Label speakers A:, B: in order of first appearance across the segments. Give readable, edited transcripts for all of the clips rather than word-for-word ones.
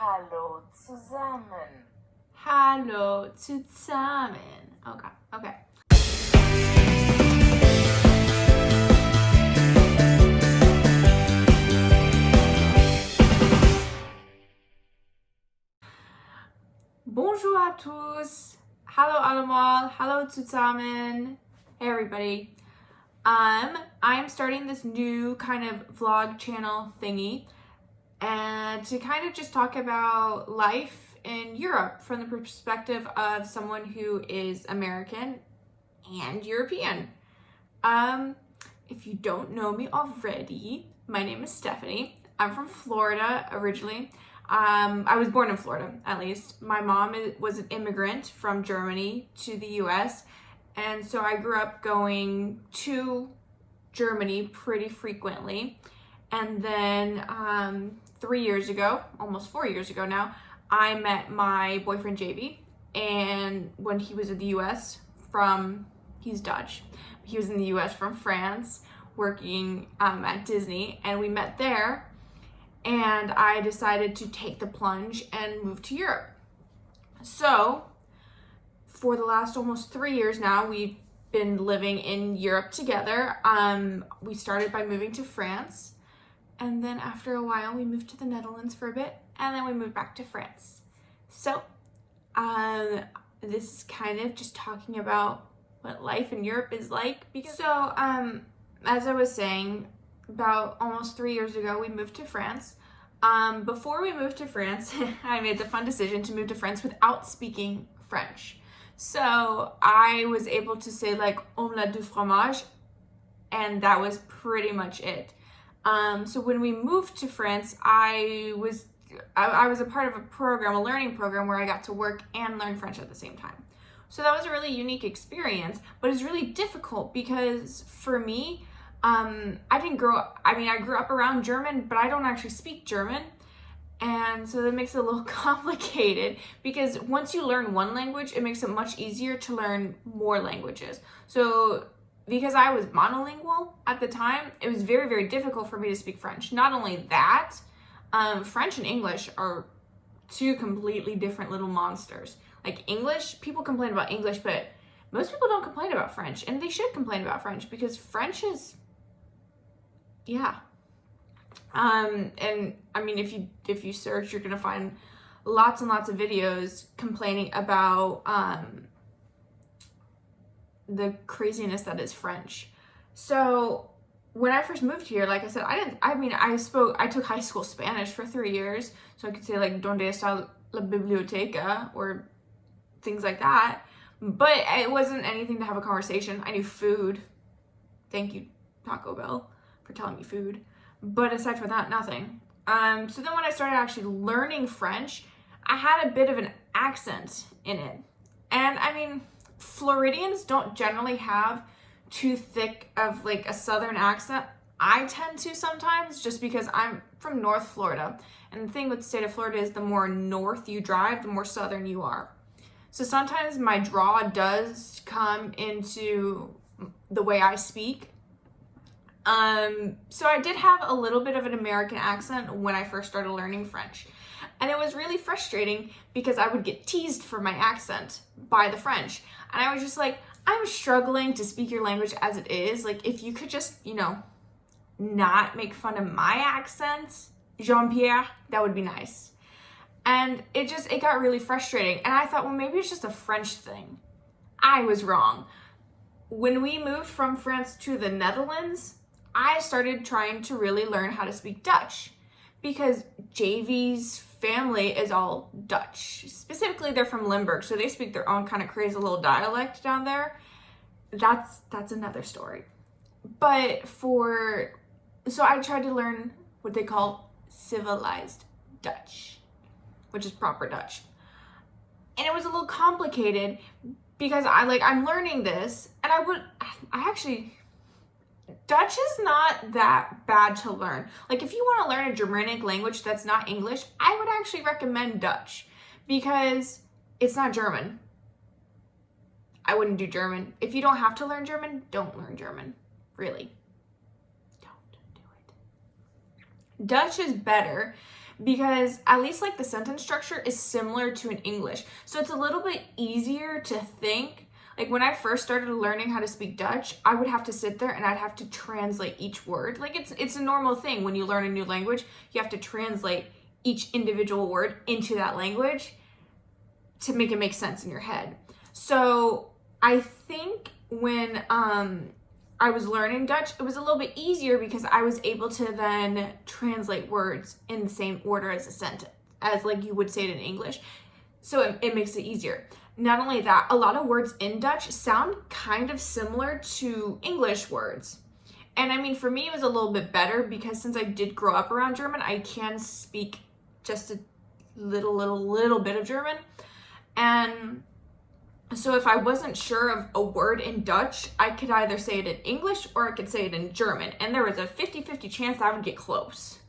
A: Hallo zusammen.
B: Hallo zusammen. Okay, okay. Bonjour à tous. Hallo allemaal. Hallo zusammen. Hey everybody. I am starting this new kind of vlog channel thingy, and to kind of just talk about life in Europe from the perspective of someone who is American and European. If you don't know me already, my name is Stephanie. I'm from Florida originally. I was born in Florida, at least. My mom was an immigrant from Germany to the US, and so I grew up going to Germany pretty frequently. And then 3 years ago, almost 4 years ago now, I met my boyfriend JV, and when he was in the US he's Dutch. He was in the US from France working at Disney, and we met there, and I decided to take the plunge and move to Europe. So for the last almost 3 years now, we've been living in Europe together. We started by moving to France, and then after a while we moved to the Netherlands for a bit, and then we moved back to France. So this is kind of just talking about what life in Europe is like. As I was saying, about almost 3 years ago, we moved to France. Before we moved to France, I made the fun decision to move to France without speaking French. So I was able to say like omelette du fromage, and that was pretty much it. So when we moved to France, I was a part of a learning program where I got to work and learn French at the same time. So that was a really unique experience, but it's really difficult because for me, I grew up around German, but I don't actually speak German. And so that makes it a little complicated, because once you learn one language, it makes it much easier to learn more languages. So because I was monolingual at the time, it was very, very difficult for me to speak French. Not only that, French and English are two completely different little monsters. Like English, people complain about English, but most people don't complain about French, and they should complain about French because French is, yeah. And I mean, if you search, you're gonna find lots and lots of videos complaining about the craziness that is French. So when I first moved here, like I said, I took high school Spanish for 3 years, so I could say like donde está la biblioteca or things like that, but it wasn't anything to have a conversation. I knew food. Thank you, Taco Bell, for telling me food. But aside from that, nothing. So then when I started actually learning French, I had a bit of an accent in it. And I mean, Floridians don't generally have too thick of like a southern accent. I tend to sometimes, just because I'm from North Florida. And the thing with the state of Florida is the more north you drive, the more southern you are. So sometimes my draw does come into the way I speak. So I did have a little bit of an American accent when I first started learning French. And it was really frustrating because I would get teased for my accent by the French. And I was just like, I'm struggling to speak your language as it is. Like, if you could just, not make fun of my accent, Jean-Pierre, that would be nice. And it got really frustrating. And I thought, well, maybe it's just a French thing. I was wrong. When we moved from France to the Netherlands, I started trying to really learn how to speak Dutch, because JV's family is all Dutch. Specifically, they're from Limburg, so they speak their own kind of crazy little dialect down there. That's another story. So I tried to learn what they call civilized Dutch, which is proper Dutch. And it was a little complicated because I'm learning this, and Dutch is not that bad to learn. Like, if you want to learn a Germanic language that's not English, I would actually recommend Dutch, because it's not German. I wouldn't do German. If you don't have to learn German, don't learn German. Really. Don't do it. Dutch is better because at least like the sentence structure is similar to an English. So it's a little bit easier to think. Like when I first started learning how to speak Dutch, I would have to sit there and I'd have to translate each word. Like it's a normal thing when you learn a new language, you have to translate each individual word into that language to make it make sense in your head. So I think when I was learning Dutch, it was a little bit easier because I was able to then translate words in the same order as a sentence, as like you would say it in English. So it makes it easier. Not only that, a lot of words in Dutch sound kind of similar to English words. And I mean, for me, it was a little bit better because since I did grow up around German, I can speak just a little bit of German. And so if I wasn't sure of a word in Dutch, I could either say it in English or I could say it in German. And there was a 50-50 chance I would get close.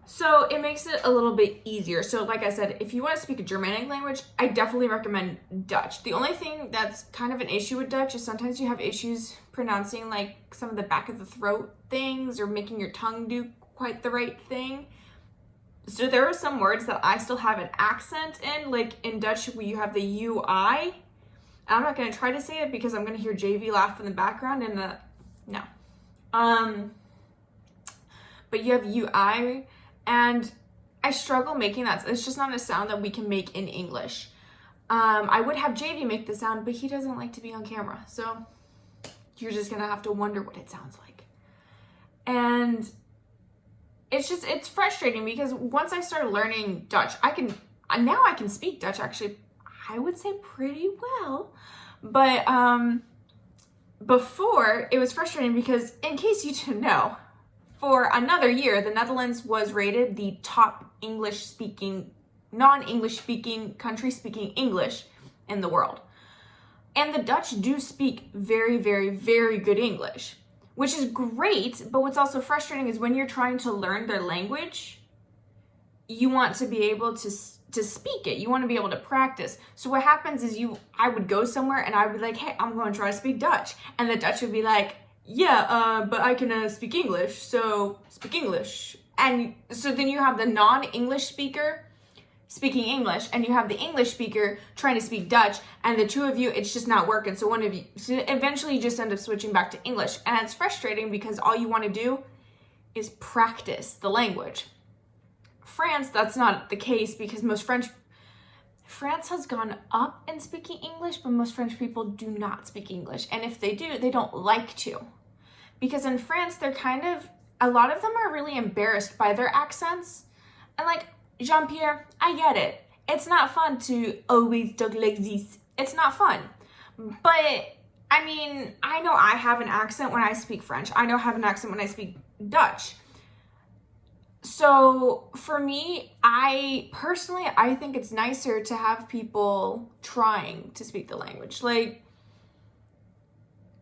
B: So it makes it a little bit easier. So like I said, if you want to speak a Germanic language, I definitely recommend Dutch. The only thing that's kind of an issue with Dutch is sometimes you have issues pronouncing like some of the back of the throat things or making your tongue do quite the right thing. So there are some words that I still have an accent in, like in Dutch you have the UI. I'm not going to try to say it because I'm going to hear JV laugh in the background and no. But you have UI. And I struggle making that. It's just not a sound that we can make in English. I would have JV make the sound, but he doesn't like to be on camera. So you're just going to have to wonder what it sounds like. And it's frustrating because once I started learning Dutch, I can speak Dutch actually, I would say pretty well. But before, it was frustrating because in case you didn't know, for another year, the Netherlands was rated the top non-English speaking country speaking English in the world. And the Dutch do speak very, very, very good English, which is great. But what's also frustrating is when you're trying to learn their language, you want to be able to speak it. You want to be able to practice. So what happens is I would go somewhere and I would be like, hey, I'm going to try to speak Dutch. And the Dutch would be like, yeah, but I can speak English, so speak English. And so then you have the non-English speaker speaking English, and you have the English speaker trying to speak Dutch, and the two of you, it's just not working. So eventually you just end up switching back to English. And it's frustrating because all you want to do is practice the language. France, that's not the case because France has gone up in speaking English, but most French people do not speak English. And if they do, they don't like to. Because in France, a lot of them are really embarrassed by their accents. And like, Jean-Pierre, I get it. It's not fun to always talk like this. It's not fun. But, I mean, I know I have an accent when I speak French. I know I have an accent when I speak Dutch. So for me, I think it's nicer to have people trying to speak the language. Like,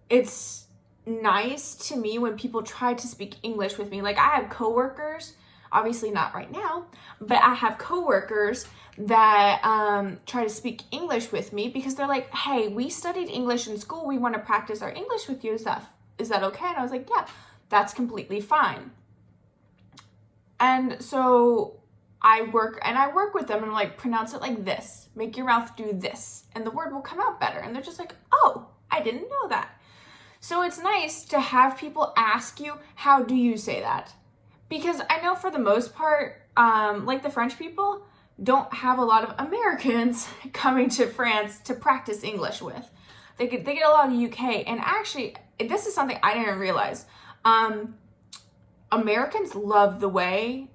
B: it's nice to me when people try to speak English with me. Like, I have coworkers, obviously not right now, but I have coworkers that try to speak English with me because they're like, hey, we studied English in school. We want to practice our English with you. Is that okay? And I was like, yeah, that's completely fine. And so I work with them and I'm like, pronounce it like this, make your mouth do this, and the word will come out better. And they're just like, oh, I didn't know that. So it's nice to have people ask you, how do you say that? Because I know for the most part, like the French people don't have a lot of Americans coming to France to practice English with. They get a lot of the UK. And actually, this is something I didn't realize. Americans love the way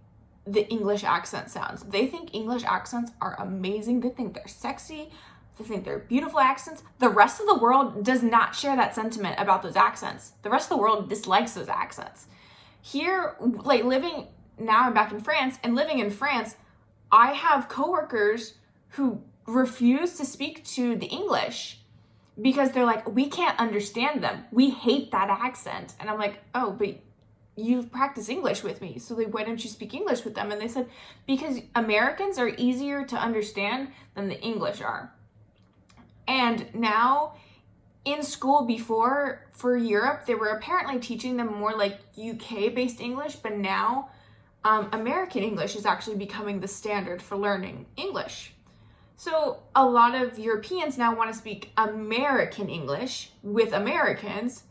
B: the English accent sounds. They think English accents are amazing. They think they're sexy. They think they're beautiful accents. The rest of the world does not share that sentiment about those accents. The rest of the world dislikes those accents. Here, like now I'm back in France, and living in France, I have coworkers who refuse to speak to the English because they're like, we can't understand them. We hate that accent. And I'm like, oh, but you practice English with me, so why don't you speak English with them? And they said, because Americans are easier to understand than the English are. And now in school before, for Europe, they were apparently teaching them more like UK-based English, but now American English is actually becoming the standard for learning English. So a lot of Europeans now want to speak American English with Americans.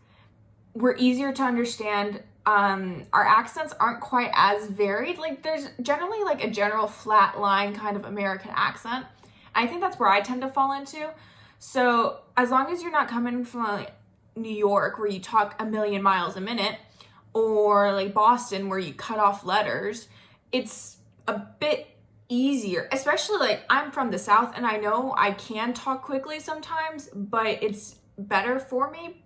B: We're easier to understand. Our accents aren't quite as varied. Like there's generally like a general flat line kind of American accent. I think that's where I tend to fall into. So as long as you're not coming from like New York where you talk a million miles a minute, or like Boston where you cut off letters, it's a bit easier. Especially like I'm from the South and I know I can talk quickly sometimes, but it's better for me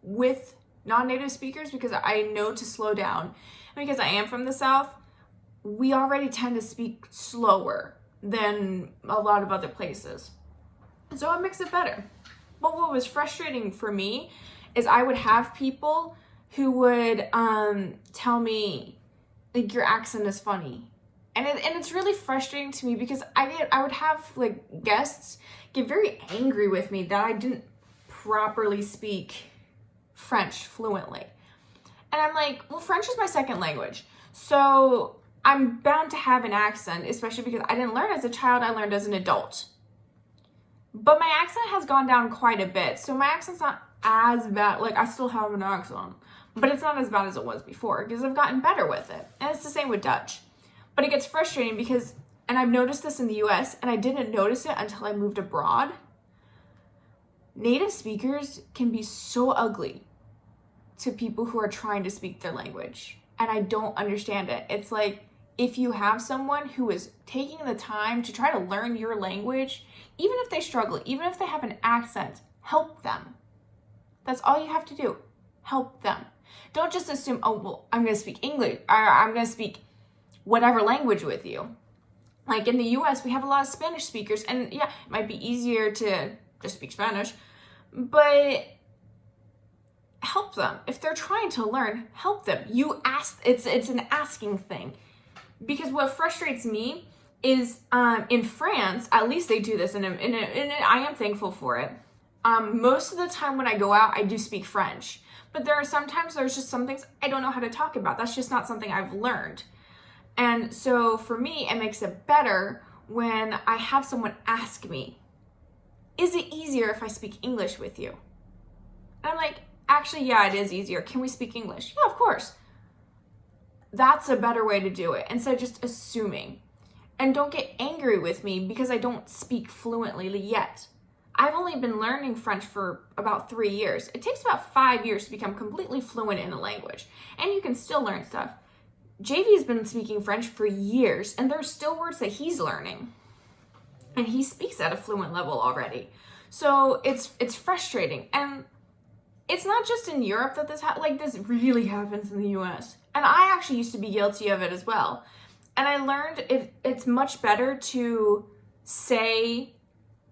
B: with non-native speakers because I know to slow down. And because I am from the South, we already tend to speak slower than a lot of other places. So it makes it better. But what was frustrating for me is I would have people who would tell me, like, your accent is funny. And it's really frustrating to me because I would have like guests get very angry with me that I didn't properly speak French fluently. And I'm like, well, French is my second language. So I'm bound to have an accent, especially because I didn't learn as a child, I learned as an adult. But my accent has gone down quite a bit. So my accent's not as bad. Like I still have an accent, but it's not as bad as it was before because I've gotten better with it. And it's the same with Dutch. But it gets frustrating because, and I've noticed this in the US and I didn't notice it until I moved abroad. Native speakers can be so ugly to people who are trying to speak their language. And I don't understand it. It's like if you have someone who is taking the time to try to learn your language, even if they struggle, even if they have an accent, help them. That's all you have to do. Help them. Don't just assume, oh, well, I'm going to speak English, or I'm going to speak whatever language with you. Like in the US, we have a lot of Spanish speakers, and yeah, it might be easier to just speak Spanish, but help them. If they're trying to learn, help them. You ask, it's an asking thing. Because what frustrates me is in France, at least they do this, and I am thankful for it. Most of the time when I go out, I do speak French. But there's just some things I don't know how to talk about. That's just not something I've learned. And so for me, it makes it better when I have someone ask me, is it easier if I speak English with you? And I'm like, actually, yeah, it is easier. Can we speak English? Yeah, of course. That's a better way to do it instead of just assuming. And don't get angry with me because I don't speak fluently yet. I've only been learning French for about 3 years. It takes about 5 years to become completely fluent in a language. And you can still learn stuff. JV's been speaking French for years, and there's still words that he's learning. And he speaks at a fluent level already. So it's frustrating. And it's not just in Europe that this really happens in the US. And I actually used to be guilty of it as well. And I learned it's much better to say,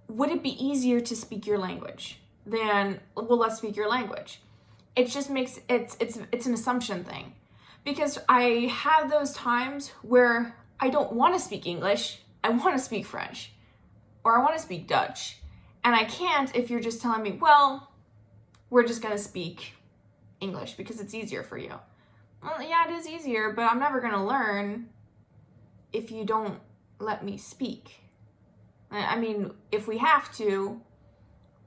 B: would it be easier to speak your language than, well, let's speak your language. It just makes, it's an assumption thing. Because I have those times where I don't want to speak English, I want to speak French, or I want to speak Dutch. And I can't if you're just telling me, well, we're just going to speak English because it's easier for you. Well, yeah, it is easier, but I'm never going to learn if you don't let me speak. I mean, if we have to,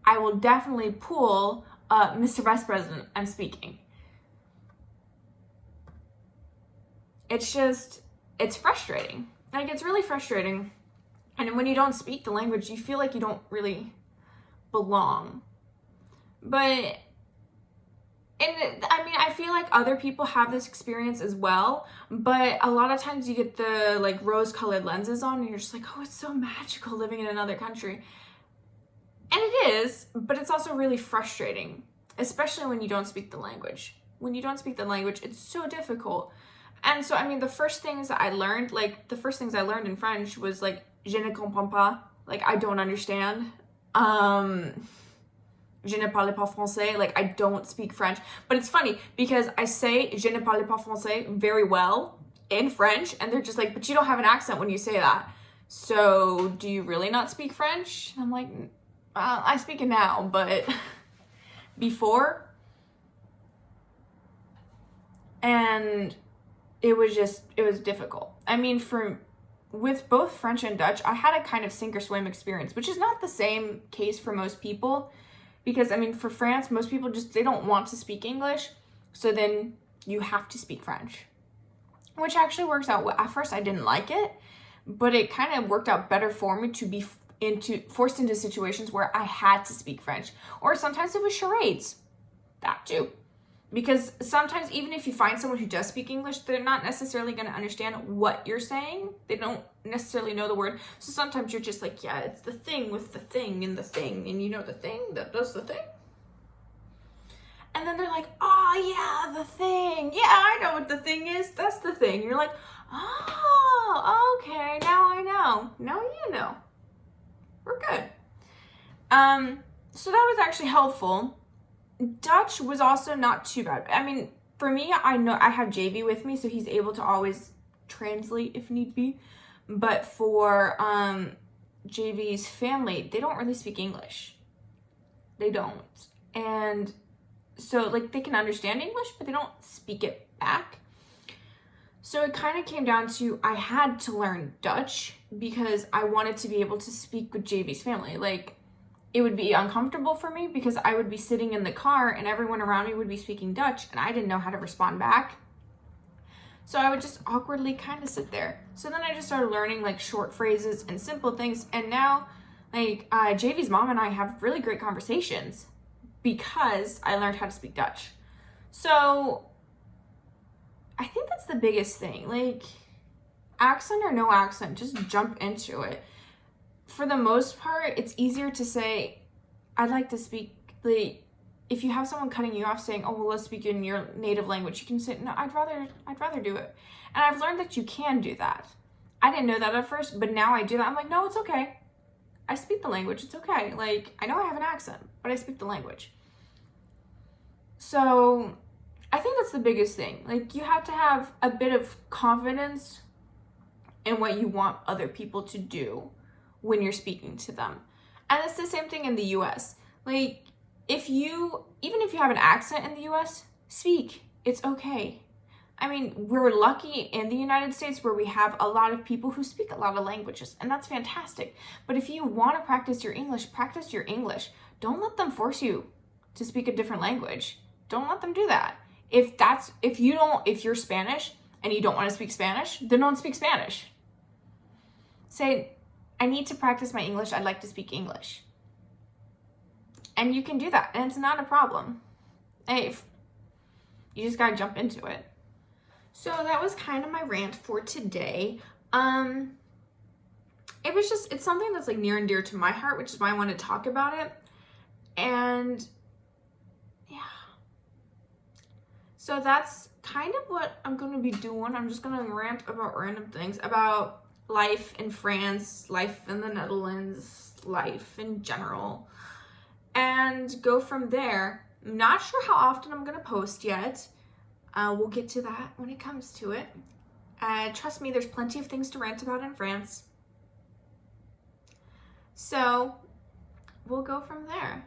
B: I will definitely pull Mr. Vice President, I'm speaking. It's frustrating. Like, it's really frustrating. And when you don't speak the language, you feel like you don't really belong. But, I feel like other people have this experience as well, but a lot of times you get the, like, rose-colored lenses on, and you're just like, oh, it's so magical living in another country. And it is, but it's also really frustrating, especially when you don't speak the language. When you don't speak the language, it's so difficult. And so, the first things I learned in French was, like, je ne comprends pas, like, I don't understand. Je ne parle pas français, like, I don't speak French. But it's funny, because I say je ne parle pas français very well in French, and they're just like, but you don't have an accent when you say that. So, do you really not speak French? And I'm like, I speak it now, but before. And it was difficult. I mean, with both French and Dutch, I had a kind of sink or swim experience, which is not the same case for most people. Because, I mean, for France, most people they don't want to speak English. So then you have to speak French. Which actually works out well. At first, I didn't like it. But it kind of worked out better for me to be forced into situations where I had to speak French. Or sometimes it was charades. That too. Because sometimes even if you find someone who does speak English, they're not necessarily going to understand what you're saying. They don't necessarily know the word. So sometimes you're just like, yeah, it's the thing with the thing and the thing. And you know the thing that does the thing. And then they're like, oh yeah, the thing. Yeah, I know what the thing is. That's the thing. You're like, oh, okay, now I know. Now you know. We're good. So that was actually helpful. Dutch was also not too bad. I mean, for me, I know I have JV with me, so he's able to always translate if need be. But for JV's family, they don't really speak English. They don't. And so, like, they can understand English, but they don't speak it back. So it kind of came down to I had to learn Dutch because I wanted to be able to speak with JV's family. Like, it would be uncomfortable for me because I would be sitting in the car and everyone around me would be speaking Dutch and I didn't know how to respond back. So I would just awkwardly kind of sit there. So then I just started learning like short phrases and simple things. And now like JV's mom and I have really great conversations because I learned how to speak Dutch. So I think that's the biggest thing. Like, accent or no accent, just jump into it. For the most part, it's easier to say, I'd like to speak, like, if you have someone cutting you off saying, oh, well, let's speak in your native language, you can say, no, I'd rather do it. And I've learned that you can do that. I didn't know that at first, but now I do that. I'm like, no, it's okay. I speak the language. It's okay. Like, I know I have an accent, but I speak the language. So I think that's the biggest thing. Like, you have to have a bit of confidence in what you want other people to do when you're speaking to them. And it's the same thing in the US. Like, even if you have an accent in the US, speak. It's okay. I mean, we're lucky in the United States where we have a lot of people who speak a lot of languages, and that's fantastic. But if you want to practice your English, practice your English. Don't let them force you to speak a different language. Don't let them do that. If you're Spanish and you don't want to speak Spanish, then don't speak Spanish. Say, I need to practice my English. I'd like to speak English. And you can do that, and it's not a problem. Hey, you just gotta jump into it. So that was kind of my rant for today. It's something that's like near and dear to my heart, which is why I want to talk about it. And yeah. So that's kind of what I'm going to be doing. I'm just going to rant about random things about life in France, life in the Netherlands, life in general, and go from there. I'm not sure how often I'm going to post yet. We'll get to that when it comes to it. Trust me, there's plenty of things to rant about in France. So we'll go from there.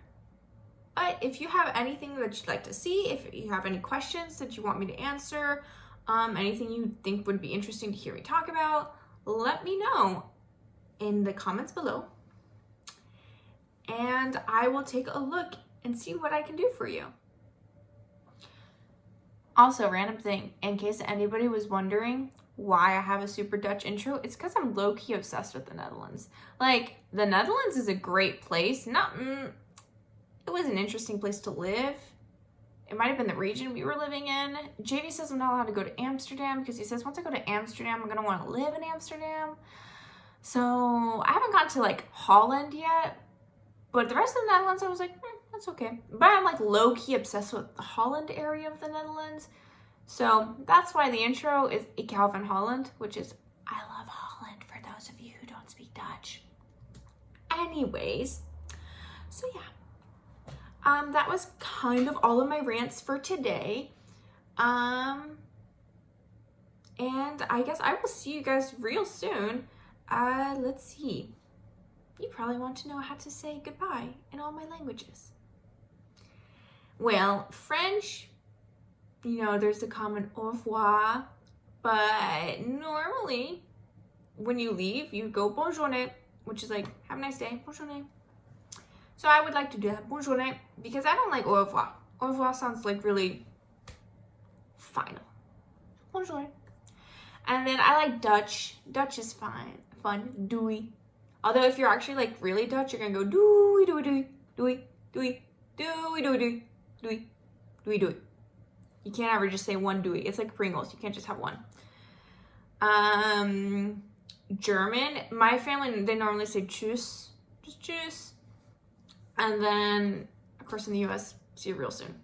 B: But if you have anything that you'd like to see, if you have any questions that you want me to answer, anything you think would be interesting to hear me talk about, let me know in the comments below. And I will take a look and see what I can do for you. Also, random thing, in case anybody was wondering why I have a super Dutch intro, it's because I'm low-key obsessed with the Netherlands. Like, the Netherlands is a great place. It was an interesting place to live. It might have been the region we were living in. JV says I'm not allowed to go to Amsterdam because he says once I go to Amsterdam, I'm going to want to live in Amsterdam. So I haven't gone to like Holland yet, but the rest of the Netherlands, I was like, that's okay. But I'm like low-key obsessed with the Holland area of the Netherlands. So that's why the intro is Ik hou van Holland, which is I love Holland for those of you who don't speak Dutch. Anyways, so yeah. That was kind of all of my rants for today. And I guess I will see you guys real soon. Let's see. You probably want to know how to say goodbye in all my languages. Well, French, there's the common au revoir. But normally, when you leave, you go bonne journée, which is like, have a nice day, bonne journée. So I would like to do that, bonne journée, because I don't like au revoir. Au revoir sounds like really final. Bonne journée. And then I like Dutch. Dutch is fun, doei. Although if you're actually like really Dutch, you're gonna go doei, doei, doei, doei, doei, doei, doei, doei, doei, doei, doei. You can't ever just say one doei. It's like Pringles. You can't just have one. German. My family, they normally say tschüss. Just tschüss. And then, of course, in the US, see you real soon.